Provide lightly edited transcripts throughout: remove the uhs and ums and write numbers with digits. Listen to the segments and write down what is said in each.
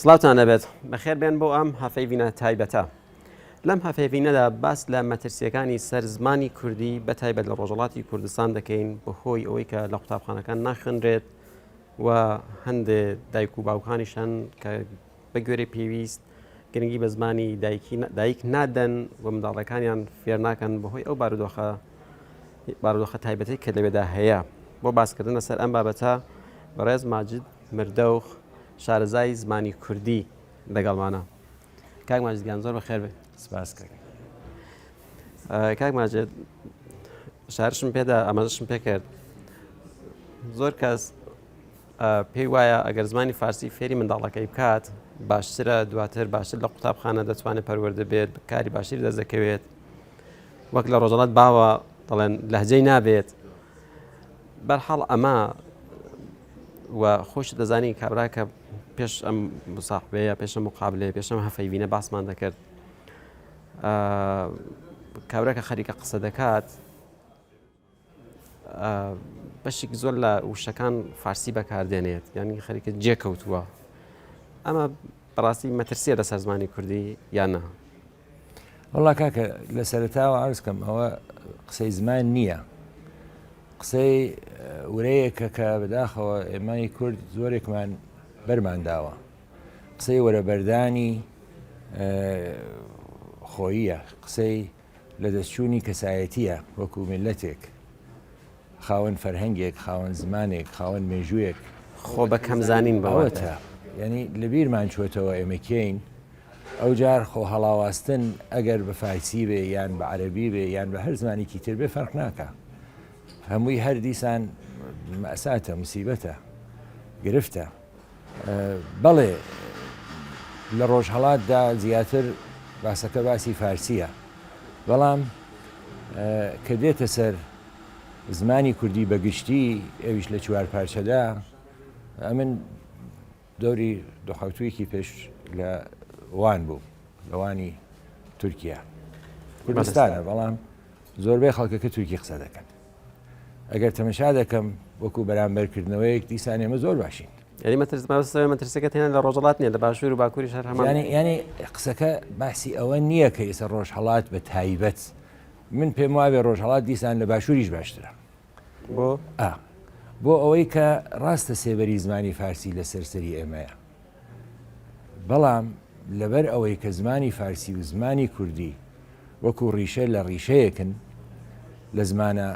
سڵاتان لەبێت بەخێر بێن بۆ ئەم هەفەیڤینە تایبەتە. لەم هەفەیڤینەدا باس لە مەترسیەکانی سەر زمانی کوردی بەتایبەت لە ڕۆژهەڵاتی کوردستان دەکەین بەهۆی ئەوەی کە لە قوتابخانەکان ناخوێنرێت و هەندێک دایک و باوکانیشان کە بە گوێرەی پێویست گرنگی بە زمانی دایک نادەن و منداڵەکانیان فێر ناکەن بەهۆی ئەو بارودۆخە تایبەتی کە لەوێدا هەیە. بۆ باسکردنە سەر ئەم بابەتە بەڕێز ماجد مردەوخ شارەزای زمانی کوردی لەگەڵمانە. کاک ماجد گیان زۆر بەخێر بێت. سپاس کاک ماجد شارشم پێدا ئاماژەشم پێ کرد زۆر کەس پێی وایە ئەگەر زمانی فارسی فێری منداڵەکەی بکات باشترە دواتر باشتر لە قوتابخانە دەتوانێت پەروەردە بێت کاری باشتری دەست دەکەوێت وەک لە ڕۆژهەڵات باوە دەڵێن لەهجەی نابێت. بەرحاڵ ئەمە و خۆش دەزانی کابرا کە پێش ئەم مساحبەیە پێش ئەم مقابلەیە پێش ئەم هەفەیڤینە باسمان دەکرد کابرا کە خەریکە قسە دەکات بەشێک زۆر لە وشەکان فارسی بەکاردێنێت یانی خەریکە جێکەوتووە. ئەمە بەڕاستی مەترسیە لەسەر زمانی کوردی یان نا؟ وەڵا کاکە لە سەرەتاوە عەرز کەم ئەوە قسەی زمان نییە، قسەی ورەیەکە کە بەداخەوە ئێمەی کورد زۆرێکمان بەرمان داوە، قسەی وەرەبەردانی خۆییە، قسەی لە دەستچوونی کەسایەتیە وەکو میلەتێک خاوەن فەرهەنگێک خاوەن زمانێک خاوەن مێژوویەک خۆ بە کەمزانین بەوەتە. یعنی لەبیرمان چوەتەوە ئێمە کێین ئەو جار خۆ هەڵاواستن ئەگەر بە فارسی بێ یان بە عەرەبی بێ یان بە هەر زمانێکی تر بێ فەرق ناکە، هەمووی هەر دیسان مەساتە موسیبەتە گرفتە. بەڵێ لە ڕۆژهەڵاتدا زیاتر باسەکە باسی فارسیە، بەڵام کە دێتە سەر زمانی کوردی بەگشتی ئەویش لە چوار پارچەدا ئەمن دەوری دۆخەوتوویەکی پێش لە وان بوو لە وانی تورکیا کوردستانە، بەڵام زۆربەی خەڵکەکە تورکی قسە دەکەن. ئەگەر تەمەشا دەکەم وەکو بەرامبەرکردنەوەیەک دیسان ئێمە زۆر باشین. یعنی مەترسەکە تێنە لە ڕۆژهەڵات نییە لە باشوور و باکووری شار هەمان. یعنی قسەکە باسی ئەوە نییە کە ئێستا ڕۆژهەڵات بە تایبەت من پێم وابێ ڕۆژهەڵات دیسان لە باشووریش باشترە بۆ ئەوەی کە ڕاستە سێبەری زمانی فارسی لە سەرسەری ئێمەیە، بەڵام لەبەر ئەوەی کە زمانی فارسی و زمانی کوردی وەکو ڕیشە لە ڕیشەیەکن لە زمانە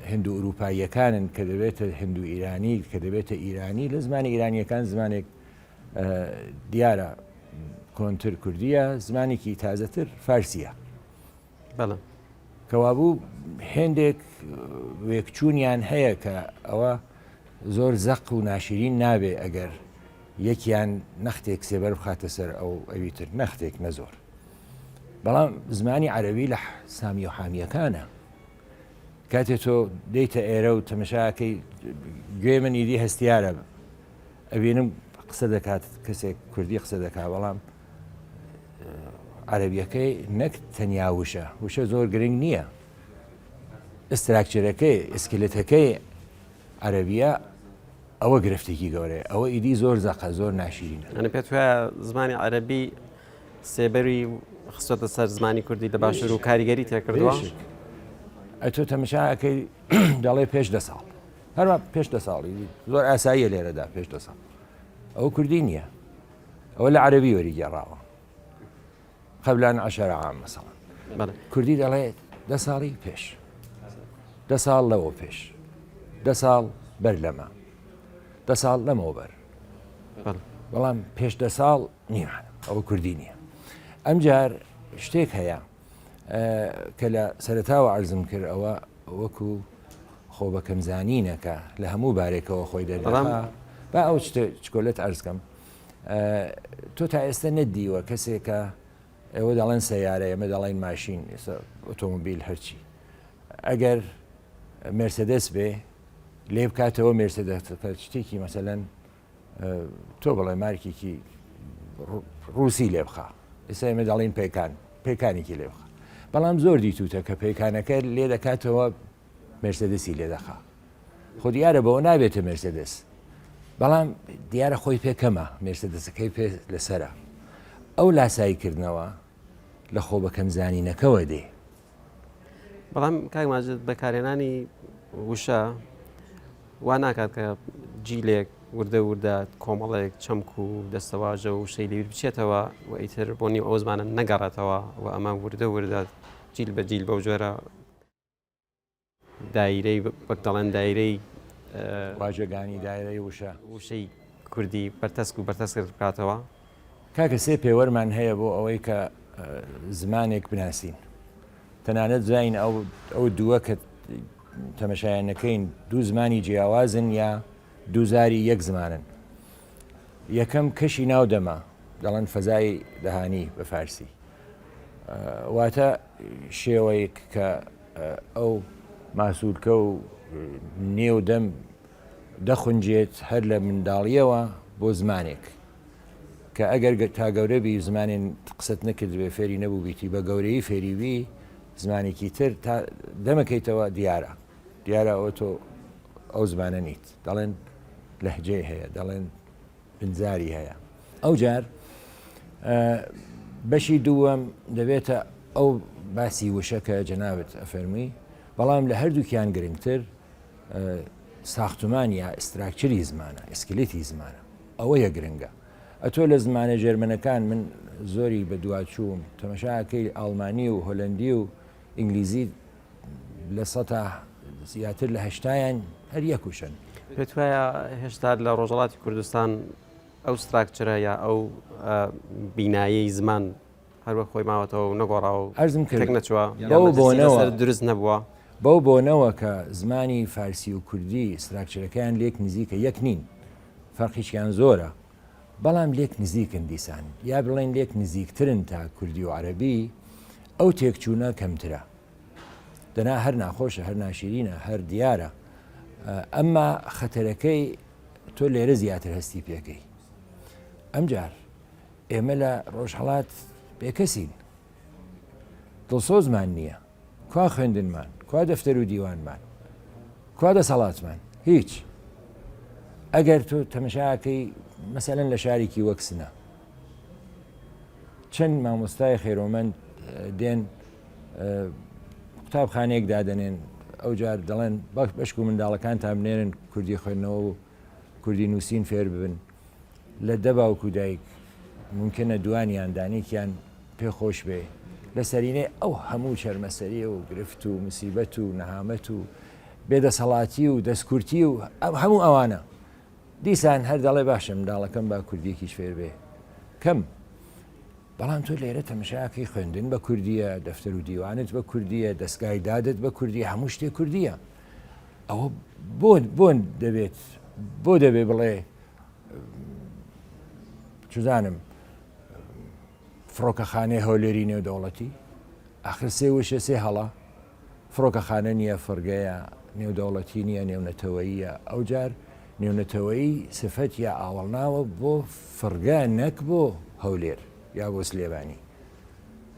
هند و ئوروپاییەکانن کە دەبێتە هند و ئیرانی کە دەبێتە ئیرانی، لە زمانی ئیرانیەکان زمانێک دیارە کۆنتر کوردیە، زمانێکی تازەتر فارسیە. بەڵێ کەوابوو هێندێک وێکچوونیان هەیە کە ئەوە زۆر زەق و ناشرین نابێ ئەگەر یەکیان نەختێک سێبەر بخاتە سەر ئەو ئەویتر نەختێک نەزۆر. بەڵام زمانی عەرەبی لە سامی و حامیەکانە، کاتێ تۆ دەیتە ئێرە و تەمەشاکەی گوێ من ئیدی هەستیارە ئەبینم قسە دەکات کەسێک کوردی قسە دەکات، بەڵام عەرەبیەکەی نەک تەنیا وشە زۆر گرنگ نییە، ئستراکچەرەکەی ئسکلێتەکەی عەرەبیە ئەوە گرفتێکی گەورەیە، ئەوە ئیدی زۆر زەقە زۆر ناشرینە. ئەنە پێت وایە زمانی عەرەبی سێبەری خستۆتە سەر زمانی کوردی لە باشوور و کاریگەری تێکردووە. تۆ تەمەشاکەی دەڵێ پێش 10 ساڵ هەروە پێش 10 ساڵی زۆر ئاساییە لێرەدا پێش 10 ساڵ ئەو کوردی نییە، ئەوە لە عەرەبی وەریگەڕاوە قەبلان 10 عام مەسەڵەن. کوردی دەڵێ 10 ساڵی پێش 10 ساڵ لەوە پێش 10 ساڵ بەر لەمە 10 ساڵ لەمەوە بەر، بەڵام پێش 10 ساڵ نیمانە ئەوە کوردی نییە. ئەمجار شتێک هەیە کە لە سەرەتاوە عەرزم کرد ئەوە وەکو خۆ بە کەمزانینەکە لە هەموو بارێکەوە خۆی دەردەڵا با ئەو چکۆلت عەرزکەم تۆ تا ئێستا نەدیوە کەسێکە ئێوە دەڵێن سەیارە ئێمە دەڵێن ماشین ئۆتۆمۆبیل هەرچی ئەگەر مێرسەدەس بێ لێ بکاتەوە مێرسەدەسەکە شتێکی مەسەلەن تۆ بڵێ مارکێکی ڕووسی لێ بخە، ئێستا ئێمە دەڵێن پێکانێکی لێ بخە، بەڵام زۆر دیتوتە کە پێکانەکە لێ دەکاتەوە مێرسەدەسی لێ دەخا. خۆ دیارە بەوە نابێتە مێرسەدەس بەڵام دیارە خۆی پێکەمە مرسدسەکەی پێ لەسرە ئەو لاساییکردنەوە لە خۆ بەکەم زانینەکەەوە دێ. بەڵام کاک ماجد بەکارێنانی وشە وا ناکات کە جیلێک وردە وردە کۆمەڵێک چەمک و دەستەواژە و شەی لێبیر بچێتەوە و ئیتر بۆ نیو ئەو زمانە نەگەڕێتەوە و ئەمە وردە وردە جیل بە جیل بەو جۆرە دایرەی وەک دەڵێن دایرەی واژەگانی دایرەی وشە وشەی کوردی بەرتەسک و بەرتەس بکاتەوە. کاکە سێ پێوەرمان هەیە بۆ ئەوەی کە زمانێک بناسیین تەنانەت زین ئەو دووە کە تەمەشایانەکەین دوو زمانی جیاوازن یا دووزاری یەک زمانن. یەکەم کەشی ناو دەما دەڵێن فەزای دەهانی بە فارسی واتە شێوەیەک کە ئەو ماسوولکە و نێو دەم دەخونجێت هەر لە منداڵیەوە بۆ زمانێک کە ئەگەر تا گەورەبی زمانێن قسەت نەکرد بێ فێری نەبوو بیتی بە گەورەی فێریوی زمانێکی تر تا دەمەکەیتەوە دیارە ئەوە تۆ ئەو زمانە نیت دەڵێن لەهجێ هەیە دەڵێن بنزاری هەیە. ئەو جار بەشی دووەم دەبێتە ئەو باسی وشەکە جەنابەت ئەفەرمی بەڵام لە هەردووکیان گرنگتر ساختمان یا ئستراکچری زمانە ئسکلێتی زمانە ئەوەیە گرنگە. ئەتۆ لە زمانە ژێرمەنەکان من زۆری بە دوواچووم تەمەشاکەی ئاڵمانی و هۆلەندی و ئینگلیزی لە سەتا زیاتر لە هەشتایان هەر یەکوشن. پێت وایە هێشتا لە ڕۆژەڵاتی کوردستان ئەو ستراکچرە یا ئەو بینایی زمان هەروە خۆی ماوەتەوە و نەگۆڕاوە ئەرزم کرد نەچوە بۆنەوە دروست نەبووە بەو بۆنەوە کە زمانی فارسی و کوردی ستراکچرەکەیان لێک نزیکە یەک نین فەرقیشیان زۆرە بەڵام لێک نزیکن دیسان یا بڵێن لێک نزیکترن تا کوردی و عەرەبی ئەو تێکچوونە کەمترە دەنا هەر ناخۆشە هەر ناشرینە هەر دیارە ئەمما خەتەرەکەی تۆ لێرە زیاتر هەستی پێکەی. ئەمجار ئێمە لە ڕۆژهەڵات بێکەسین دڵسۆزمان نییە کوا خوێندنمان کوا دەفتەر و دیوانمان کوا دەسەڵاتمان هیچ. ئەگەر تۆ تەمەشاکەی مەسەلەن لە شارێکی وەک سنە چەند مامۆستای خێرۆمەند دێن قوتابخانەیەک دادەنێن ئەو جار دەڵێن بەشک و منداڵەکان تا بنێرن کوردی خوێندنەوە و کوردی نووسین فێر ببن لە دە باوکو دایک ممکنە دوانیان دانێکیان پێخۆش بێ لە سەرینەی ئەو هەموو شەرمەسەریە و گرفت و مسیبەت و نەهامەت و بێدەسەڵاتی و دەستکورتی و هەموو ئەوانە دیسان هەر دەڵێ باشە منداڵەکەم با کوردیەکیش فێر بێ کەم. بەڵام تۆ لێرە تەمەشاکەی خوێندن بە کوردیە دەفتەر و دیوانت بە کوردیە دەستگای دادت بە کوردی هەموو شتێ کوردیە. ئەوە بۆن دەبێت بۆ دەبێ بڵێ چزانم فڕۆکەخانەی هەولێری نێودەوڵەتی ئاخر سێ وشە سێ هەڵە فڕۆکەخانە نییە فڕگەیە نێودەوڵەتی نییە نێونەتەوەییە ئەو جار نێونەتەوەیی سفەت یا ئاوەڵناوە بۆ فڕگە نەک بۆ هەولێر یا بۆ سلێمانی.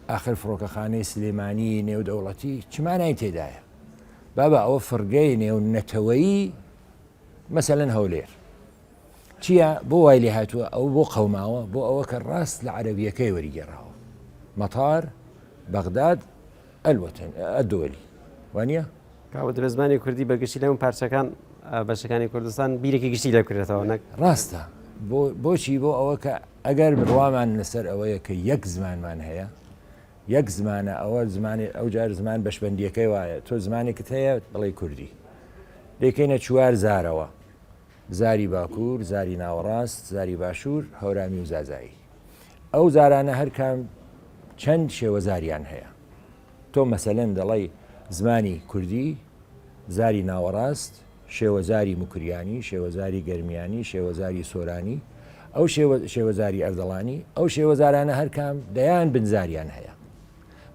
ئاخر فڕۆکەخانەی سلێمانی نێودەوڵەتی چمانای تێدایە بابە ئەوە فڕگەی نێونەتەوەیی مەسەلەن هەولێر چییە بۆ وای لێ هاتووە ئەو بۆ قەوماوە بۆ ئەوە کە ڕاست لە عەرەبیەکەی وەریگەڕاوە مەتار بەغداد ئەلوەتەن ئەدۆلی وانە کاوە درێژمانی کوردی بەگشتی لەم پارچەکان بەشەکانی کوردستان بیرێکی گشتی لێ بکرێتەوە نەک ڕاستە بۆچی بۆ ئەوە کە ئەگەر بڕوامان لەسەر ئەوەیە کە یەک زمانمان هەیە یەک زمانە ئەوە زمانی ئەو جار زمان بەشبەندیەکەی وایە تۆ زمانێکت هەیە بڵێ کوردی دەکەینە چوار زارەوە زاری باکوور زاری ناوەڕاست زاری باشوور هەورامی و زازایی ئەو زارانە هەر کام چەند شێوە زاریان هەیە تۆ مەسەلەن دەڵێ زمانی کوردی زاری ناوەڕاست شێوەزاری مکریانی شێوەزاری گەرمیانی شێوەزاری سۆرانی ئەو شێوەزاری ئەردەڵانی ئەو شێوەزارانە هەر کام دەیان بنزاریان هەیە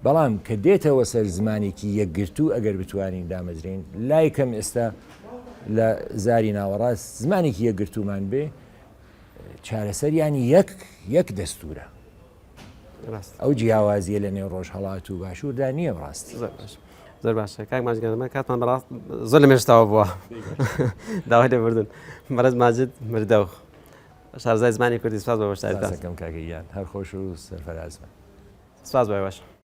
بەڵام کە دێتەوە سەر زمانێکی یەکگرتو ئەگەر بتوانین دامەزرین لای کەم ئێستا لە زاری ناوەڕاست زمانێکی یەکگرتومان بێ چارەسەریانی یەک دەستورە ئەو جیاوازیە لە نێو ڕۆژهەڵات و باشووردا نییە ڕاستی. زۆر باشە کاک ماجدگەرمە کاتمان بەڕاست زۆر لە مێشتاوە بووە داوای لێبوردن بەڕێز ماجد مردەوە شارزای زمانی کوردی سپاس بە بەشداریتان سەکەم کاکەیان هەر خۆش و سەرفەرازمە سپاس بە باشە